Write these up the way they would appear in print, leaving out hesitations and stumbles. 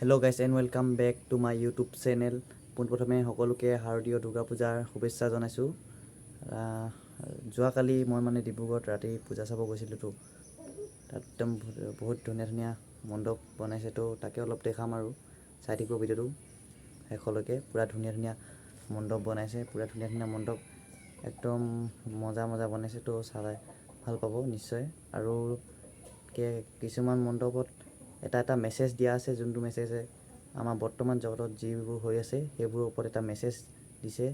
Hello guys and welcome back to my YouTube channel. পোনপ্ৰথমে সকলোকে শাৰদীয় দুৰ্গা পূজাৰ শুভেচ্ছা জনাইছো। যোৱাকালি মই মানে ডিব্ৰুগড়ত ৰাতি পূজা চাব গৈছিলো তো তাত একদম বহুত ধুনীয়া মণ্ডপ বনাইছে তো তাকে অলপ দেখাম আৰু চাই থাকিব ভিডিওটো শেষলৈকে। পুৰা ধুনীয়া মণ্ডপ বনাইছে, পুৰা ধুনীয়া মণ্ডপ একদম মজা বনাইছে তো চাই ভাল পাব নিশ্চয়। আৰু কিছুমান মণ্ডপত এটা মেছেজ দিয়া আছে, যোনটো মেছেজে আমাৰ বৰ্তমান জগতত যিবোৰ হৈ আছে সেইবোৰৰ ওপৰত এটা মেছেজ দিছে।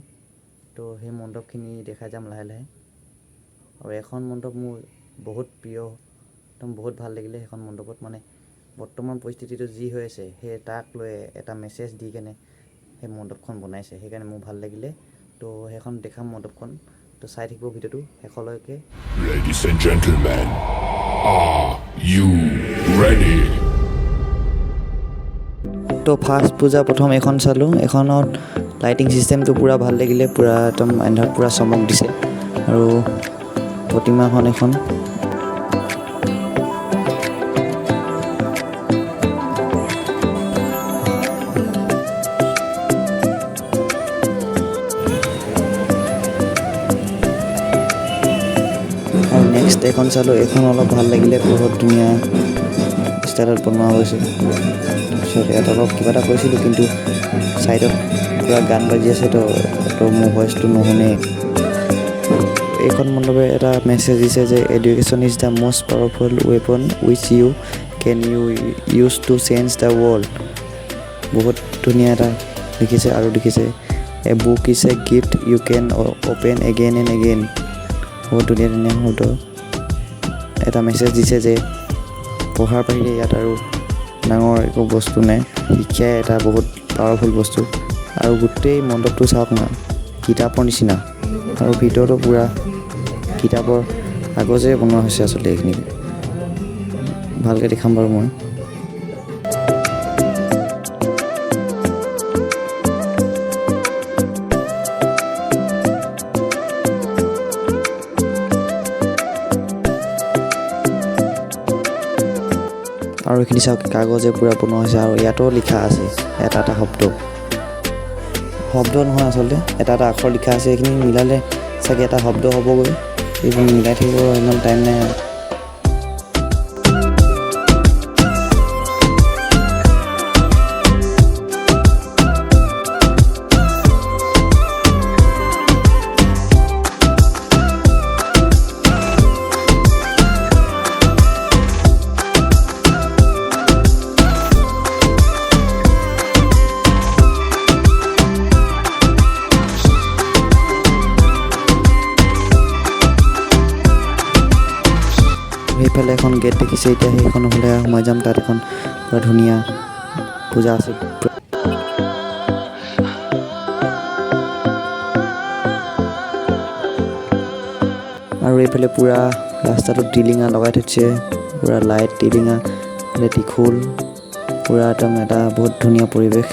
তো সেই মণ্ডপখিনি দেখাই যাম লাহে। আৰু এখন মণ্ডপ মোৰ বহুত প্ৰিয়, একদম বহুত ভাল লাগিলে। সেইখন মণ্ডপত মানে বৰ্তমান পৰিস্থিতিটো যি হৈ আছে সেই তাক লৈ এটা মেছেজ দি কেনে সেই মণ্ডপখন বনাইছে, সেইকাৰণে মোৰ ভাল লাগিলে। তো সেইখন দেখাম মণ্ডপখন, তো চাই থাকিব ভিডিওটো শেষলৈকে। Ladies and gentlemen, are you ready? তো ফাৰ্ষ্ট পূজা প্ৰথম এখন চালোঁ। এখনত লাইটিং চিষ্টেমটো পূৰা ভাল লাগিলে, পূৰা একদম এন্ধাৰত পূৰা চমক দিছে। আৰু প্ৰতিমাখন এখন আৰু নেক্সট এখন চালোঁ। এখন অলপ ভাল লাগিলে, বহুত ধুনীয়া ষ্টাইলত বনোৱা হৈছে। তাৰপিছত ইয়াত অলপ কিবা এটা কৈছিলোঁ, কিন্তু ছাইডত পূৰা গান বাজি আছে তো মোৰ ভইচটো নুশুনে। এইখন মণ্ডপে এটা মেছেজ দিছে যে education is the most powerful weapon which you can use to change the world. বহুত ধুনীয়া এটা লিখিছে। আৰু লিখিছে a book is a gift you can open again and again. বহুত ধুনীয়া শব্দ এটা মেছেজ দিছে যে পঢ়াৰ বাহিৰে ইয়াত আৰু ডাঙৰ একো বস্তু নাই। শিক্ষাই এটা বহুত পাৱাৰফুল বস্তু। আৰু গোটেই মণ্ডপটো চাওক না, কিতাপৰ নিচিনা। আৰু ভিতৰতো পূৰা কিতাপৰ কাগজেৰে বনোৱা হৈছে আচলতে। এইখিনি ভালকৈ দেখাম বাৰু মই। আৰু এইখিনি চাওক কাগজে পূৰা বনোৱা হৈছে। আৰু ইয়াতো লিখা আছে এটা শব্দ নহয় আচলতে, এটা আখৰ লিখা আছে। এইখিনি মিলালে চাগে এটা শব্দ হ'বগৈ। এইবোৰ মিলাই থাকিব ইমান টাইম নাই আৰু। সেইফালে এখন গেট দেখিছে, এতিয়া সেইখন হ'লে সোমাই যাম। তাত এখন পূৰা ধুনীয়া পূজা আছে। আৰু এইফালে পূৰা ৰাস্তাটোত টিলিঙা লগাই থৈছে, পূৰা লাইট টিলিঙা, ত্ৰিশূল, পূৰা একদম এটা বহুত ধুনীয়া পৰিৱেশ।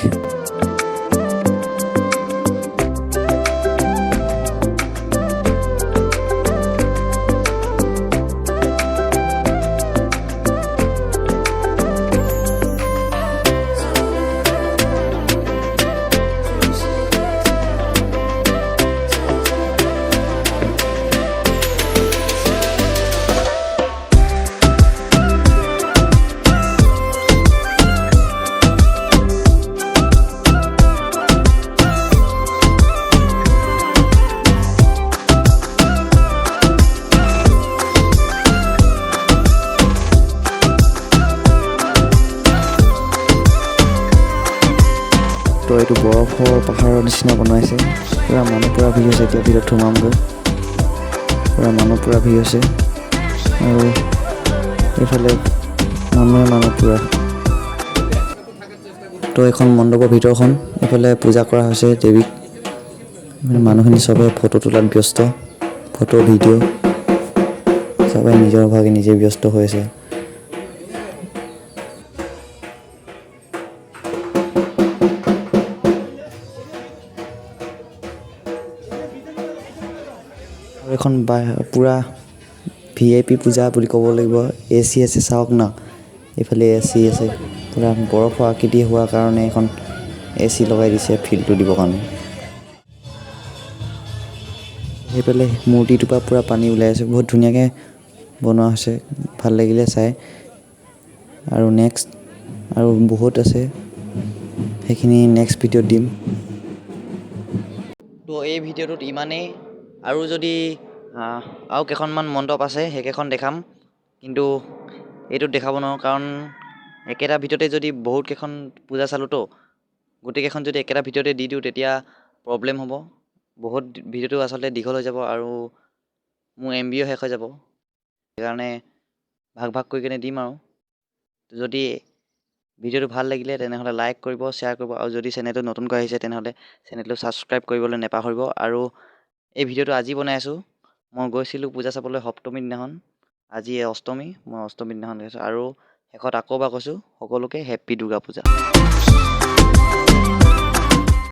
তো এইটো বৰফৰ পাহাৰৰ নিচিনা বনাইছে। পূৰা মানুহ পূৰা ভিৰ হৈছে। এতিয়া ভিতৰত সোমামগৈ। পূৰা মানুহ পূৰা ভিৰ হৈছে। আৰু এইফালে মানুহ পূৰা। তো এখন মণ্ডপৰ ভিতৰখন, এইফালে পূজা কৰা হৈছে দেৱীক। মানুহখিনি চবে ফটো তোলাত ব্যস্ত, ফটো ভিডিঅ' চবে নিজৰ ভাগে নিজে ব্যস্ত হৈ আছে। আৰু এখন পূৰা VIP পূজা বুলি ক'ব লাগিব। AC আছে চাওক না, এইফালে AC আছে। পূৰা বৰফৰ আকৃতি হোৱাৰ কাৰণে এখন AC লগাই দিছে ফিল্ডটো দিবৰ কাৰণে। সেইফালে মূৰ্তিটোৰ পৰা পূৰা পানী ওলাই আছে, বহুত ধুনীয়াকৈ বনোৱা হৈছে, ভাল লাগিলে চাই। আৰু নেক্সট আৰু বহুত আছে, সেইখিনি নেক্সট ভিডিঅ'ত দিম। তো এই ভিডিঅ'টোত ইমানেই, আৰু যদি আৰু কেইখনমান মণ্ডপ আছে সেইকেইখন দেখাম, কিন্তু এইটোত দেখাব নোৱাৰোঁ কাৰণ একেটা ভিডিঅ'তে যদি বহুত কেইখন পূজা চালোঁতো, গোটেইকেইখন যদি একেটা ভিডিঅ'তে দি দিওঁ তেতিয়া প্ৰব্লেম হ'ব। বহুত ভিডিঅ'টো আচলতে দীঘল হৈ যাব আৰু মোৰ MBও শেষ হৈ যাব, সেইকাৰণে ভাগ ভাগ কৰি কিনে দিম। আৰু যদি ভিডিঅ'টো ভাল লাগিলে তেনেহ'লে লাইক কৰিব, শ্বেয়াৰ কৰিব, আৰু যদি চেনেলটো নতুনকৈ আহিছে তেনেহ'লে চেনেলটো ছাবস্ক্ৰাইব কৰিবলৈ নাপাহৰিব। আৰু এই ভিডিঅ'টো আজি বনাই আছোঁ, মই গৈছিলোঁ পূজা চাবলৈ সপ্তমীৰ দিনাখন, আজি অষ্টমী, মই অষ্টমীৰ দিনাখন গৈছোঁ। আৰু শেষত আকৌ এবাৰ কৈছোঁ সকলোকে হেপ্পী দুৰ্গা পূজা।